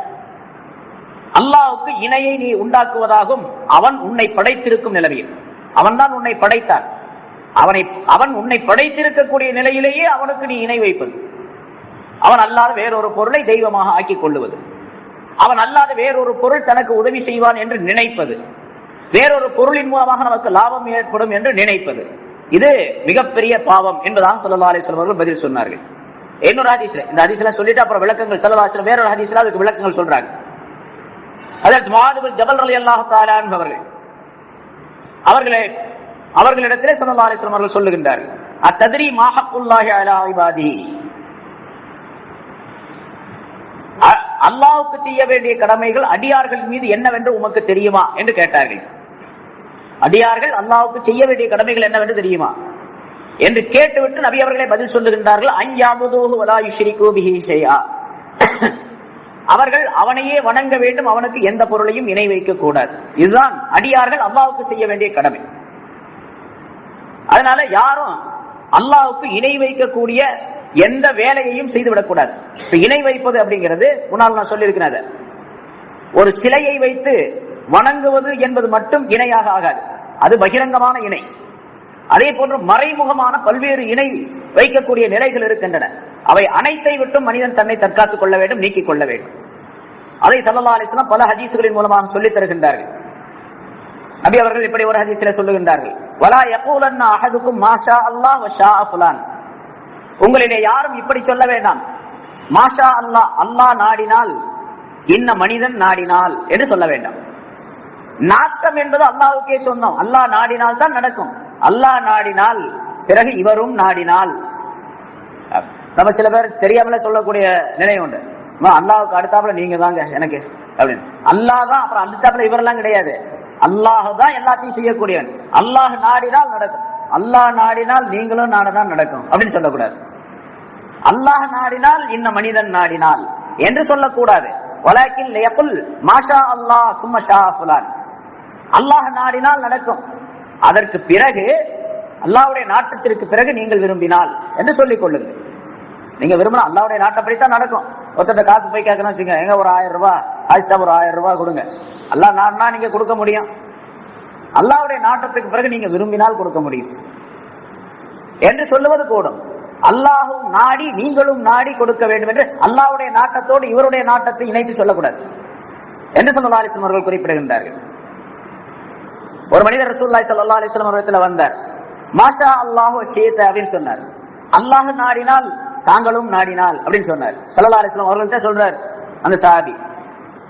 அல்லாஹ்வுக்கு இணையை நீ உண்டாக்குவதாகும், அவன் உன்னை படைத்திருக்கும் நிலையில். அவன் தான் உன்னை படைத்தான். அவன் உன்னை படைத்திருக்கக்கூடிய நிலையிலேயே அவனுக்கு நீ இணை வைப்பது. அவன் அல்லாத வேறொரு பொருளை தெய்வமாக ஆக்கிக் கொள்ளுவது, அவன் அல்லாத வேறொரு பொருள் தனக்கு உதவி செய்வான் என்று நினைப்பது, வேறொரு பொருளின் மூலமாக நமக்கு லாபம் ஏற்படும் என்று நினைப்பது, இது மிகப்பெரிய பாவம் என்பதாக ஸல்லல்லாஹு அலைஹி வஸல்லம் அவர்கள் பதில் சொன்னார்கள். இன்னொரு ஹதீஸ்ல, இந்த ஹதீஸ்ல சொல்லிட்டு அப்புறம் விளக்கங்கள் ஸல்லல்லாஹு அலைஹி வஸல்லம் வேறொரு ஹதீஸ்ல அதுக்கு விளக்கங்கள் சொல்றாங்க. அதற்கு முஆத் பின் ஜபல் ரலியல்லாஹு தஆலா அன்ஹு அவர்களிடத்திலே ஸல்லல்லாஹு அலைஹி வஸல்லம் அவர்கள் சொல்லுகின்றார்கள், அத்தத்ரி மா ஹக்குல்லாஹி அலா இபாதிஹி, அல்லாஹ்வுக்கு செய்ய வேண்டிய கடமைகள் அடியார்கள் மீது என்னவென்று உமக்கு தெரியுமா என்று கேட்டார்கள். அடியார்கள் அல்லாஹ்வுக்கு செய்ய வேண்டிய கடமைகள் என்னவென்று தெரியுமா என்று கேட்டுவிட்டு நபி அவர்களே பதில் சொல்லுகின்றார்கள், அன்யஅபுதுஹு வலா யுஷ்ரிகு பிஹி ஷைஆ, அவர்கள் அவனையே வணங்க வேண்டும், அவனுக்கு எந்த பொருளையும் இணை வைக்க கூடாது. இதுதான் அடியார்கள் அல்லாஹ்வுக்கு செய்ய வேண்டிய கடமை. அதனால யாரும் அல்லாஹ்வுக்கு இணை வைக்கக்கூடிய எந்த வேலையையும் செய்துவிடக் கூடாது. இணை வைப்பது அப்படிங்கிறது முன்னால் நான் சொல்லியிருக்கிறேன், ஒரு சிலையை வைத்து வணங்குவது என்பது மட்டும் இணையாக ஆகாது, அது பகிரங்கமான இணை. அதே போன்று மறைமுகமான பல்வேறு இணை வைக்கக்கூடிய நிலைகள் இருக்கின்றன. அவை அனைத்தை விட்டும் மனிதன் தன்னை தற்காத்துக் கொள்ள வேண்டும், நீக்கிக் கொள்ள வேண்டும். அதை ஸல்லல்லாஹு அலைஹி வஸல்லம் பல ஹதீஸ்களின் மூலமாக சொல்லித் தருகின்றார்கள். நபி அவர்கள் இப்படி ஒரு ஹதீஸிலே சொல்லுகின்றார்கள், வலா யகூலன்ன அஹதுக்கும் மாஷா அல்லாஹ் வ ஷா ஃபுலான், உங்களிலே யாரும் இப்படி சொல்ல வேண்டாம், மாஷா அல்லாஹ், அல்லாஹ் நாடினால், இன்ன மனிதன் நாடினால் என்று சொல்ல வேண்டாம். நாட்டம் என்பது அல்லாஹ்வுக்கே சொந்தம். அல்லாஹ் நாடினால் தான் நடக்கும். அல்லாஹ் நாடினால், பிறகு இவரும் நாடினால். நம்ம சில பேர் தெரியாமல சொல்லக்கூடிய நிலை உண்டு, அல்லாஹ்வுக்கு அடுத்தாப்புல நீங்க தாங்க எனக்கு அப்படின்னு. அல்லாஹ் தான், அப்புறம் அடுத்தாப்புல இவரெல்லாம் கிடையாது. அல்லாஹ் தான் எல்லாத்தையும் செய்யக்கூடியவன். அல்லாஹ் நாடினால் நடக்கும், அல்லாஹ் நாடினால் நீங்களும் நாடினால் நடக்கும் அப்படின்னு சொல்லக்கூடாது. அல்லாஹ் நாடினால், இன்ன மனிதன் நாடினால் என்று சொல்லக்கூடாது. வலாக்கின் யகுல் மாஷா அல்லாஹ் சும்ம ஷா ஃபுலான், அல்லாஹ் நாடினால் நடக்கும், அதற்கு பிறகு அல்லாஹ்வுடைய நாட்டத்திற்கு பிறகு நீங்கள் விரும்பினால் என்று சொல்லிக் கொள்ளுங்கள். நீங்க விரும்பினா அல்லாஹ்வுடைய நாட்டப்படித்தான் நடக்கும். ஒருத்தர் காசு போய் கேட்கணும் வச்சுங்க, எங்க ஒரு 1000 ரூபாய் ஆயிஷா, ஒரு 1000 ரூபாய் கொடுங்க, அல்லாஹ் நாடினா நீங்க கொடுக்க முடியும். அல்லாஹ்வுடைய நாட்டத்துக்கு பிறகு நீங்க விரும்பினால் கொடுக்க முடியும் என்று சொல்லுவது கூடும். அல்லாஹும் நாடி நீங்களும் நாடி கொடுக்க வேண்டும் என்று அல்லாஹ்வுடைய நாட்டத்தோடு இவருடைய நாட்டத்தை இணைத்து சொல்லக்கூடாது என்று ஸல்லல்லாஹு அலைஹி வஸல்லம் அவர்கள் குறிப்பிடுகின்றார்கள். ஒரு மனிதர் ரசூலுல்லாஹி ஸல்லல்லாஹு அலைஹி வஸல்லம் அவர்களிடத்தில் வந்தார். மாஷா அல்லாஹு ஷீத அப்படின்னு சொன்னார். அல்லாஹ் நாடினால், தாங்களும் நாடினால் அப்படின்னு சொன்னார். ஸல்லல்லாஹு அலைஹி வஸல்லம் அவர்கள்ட்ட சொல்றார் அந்த சஹாபி,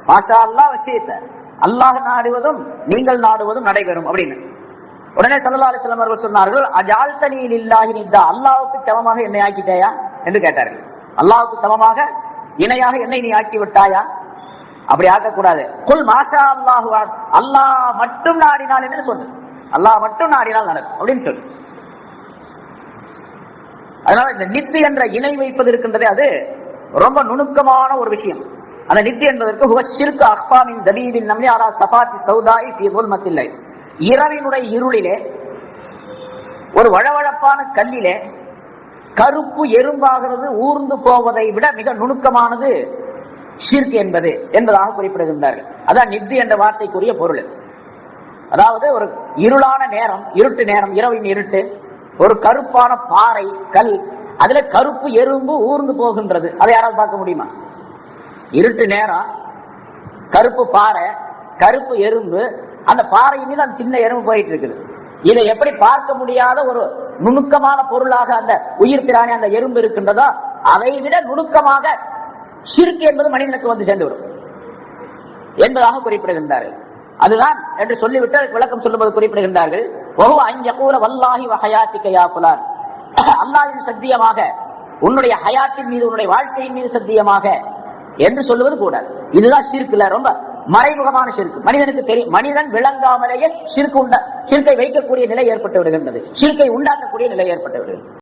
மாஷா அல்லாஹ் ஷீத, அல்லாஹ் நாடுவதும் நீங்கள் நாடுவதும் நடைபெறும் அப்படின்னு. உடனே ஸல்லல்லாஹு அலைஹி வஸல்லம் அவர்கள் சொன்னார்கள், அஜால்தனி லில்லாஹி நித்தா, அல்லாஹ்வுக்கு சமமாக என்னை ஆக்கிட்டாயா என்று கேட்டார்கள். அல்லாஹ்வுக்கு சமமாக இணையாக என்னை நீ ஆக்கி விட்டாயா? அப்படி ஆக்கக்கூடாது. குல் மாஷா அல்லாஹு, அல்லாஹ் மட்டும் நாடினால் என்று சொல்லு, அல்லாஹ் மட்டும் நாடினால் நடக்கும் அப்படின்னு சொல்லு. அதனால இந்த நித்து என்ற இணை வைப்பது இருக்கின்றதே, அது ரொம்ப நுணுக்கமான ஒரு விஷயம். அந்த நித்தி என்பதற்கு ஹுவ ஷிர்கு அஹ்ஃபாமின் தபீபின் நம்லி அலா ஸஃபாத்தி ஸௌதாஇ ஃபீ ظுல்மத்தில் லைல். இரவினுடைய இருளிலே ஒரு வழவழப்பான கல்லிலே கருப்பு எறும்பாகிறது ஊர்ந்து போவதை விட மிக நுணுக்கமானது ஷிர்க் என்பதாக குறிப்பிடுகின்றார்கள். அதான் நித்தி என்ற வார்த்தைக்குரிய பொருள். அதாவது ஒரு இருளான நேரம், இருட்டு நேரம், இரவின் இருட்டு, ஒரு கருப்பான பாறை கல், அதுல கருப்பு எறும்பு ஊர்ந்து போகின்றது. அதை யாராவது பார்க்க முடியுமா? இருட்டு நேரம், கருப்பு பாறை, கருப்பு எறும்பு, அந்த பாறையின் மீது அந்த சின்ன எறும்பு போயிட்டு இருக்குது. இதை எப்படி பார்க்க முடியாத ஒரு நுணுக்கமான பொருளாக அந்த உயிர் பிராணி அந்த எறும்பு இருக்கின்றதோ அதை விட நுணுக்கமாக ஷிர்க் என்பது மனிதனுக்கு வந்து சேர்ந்துவிடும் என்பதாக குறிப்பிடுகின்றார்கள். அதுதான் என்று சொல்லிவிட்டு விளக்கம் சொல்லும்போது குறிப்பிடுகின்றார்கள், வல்லாஹி வஹயாத்திக யா ஃபுலான், அல்லாஹ்வின் சத்தியமாக, உன்னுடைய ஹயாத்தின் மீது, உன்னுடைய வாழ்க்கையின் மீது சத்தியமாக என்று சொல்லுவது கூட. இதுதான் ஷிர்க்ல ரொம்ப மறைமுகமான ஷிர்க். மனிதனுக்கு தெரியும், மனிதன் விளங்காமலேயே ஷிர்க்கை வைக்கக்கூடிய நிலை ஏற்பட்டு விடுகின்றது, ஷிர்க்கை உண்டாக்கக்கூடிய நிலை ஏற்பட்டு விடுகிறது.